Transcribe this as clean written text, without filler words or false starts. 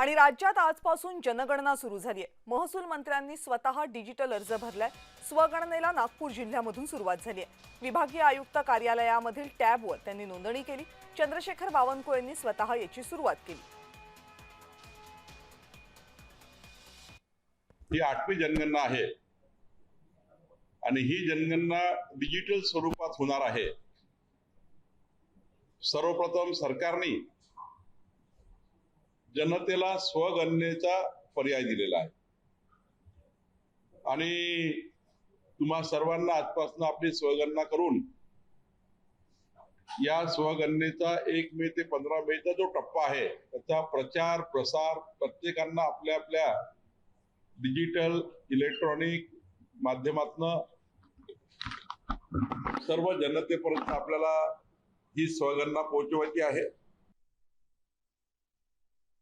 आणि राज्यात आजपासून जनगणना सुरू झाली आहे। महसूल मंत्र्यांनी स्वतः डिजिटल अर्ज भरलाय। स्वगणनेला नागपूर जिल्ह्यामधून सुरुवात झाली आहे। विभागीय आयुक्त कार्यालयामधील टॅबवर त्यांनी नोंदणी केली। चंद्रशेखर बावनकुळेंनी स्वतः याची सुरुवात केली। ही 8वी जनगणना आहे आणि ही जनगणना डिजिटल स्वरूपात होणार आहे। सर्वप्रथम सरकारने जनतेला स्वगणनेचा पर्याय दिलेला आहे आणि तुम्हा सर्वांना आजपासून आपली स्वगणना करून या स्वगणनेचा 1 मे ते 15 मेचा जो टप्पा आहे त्याचा प्रचार प्रसार प्रत्येकांना आपल्या आपल्या डिजिटल इलेक्ट्रॉनिक माध्यमातून सर्व जनतेपर्यंत आपल्याला ही स्वगणना पोहोचवायची आहे।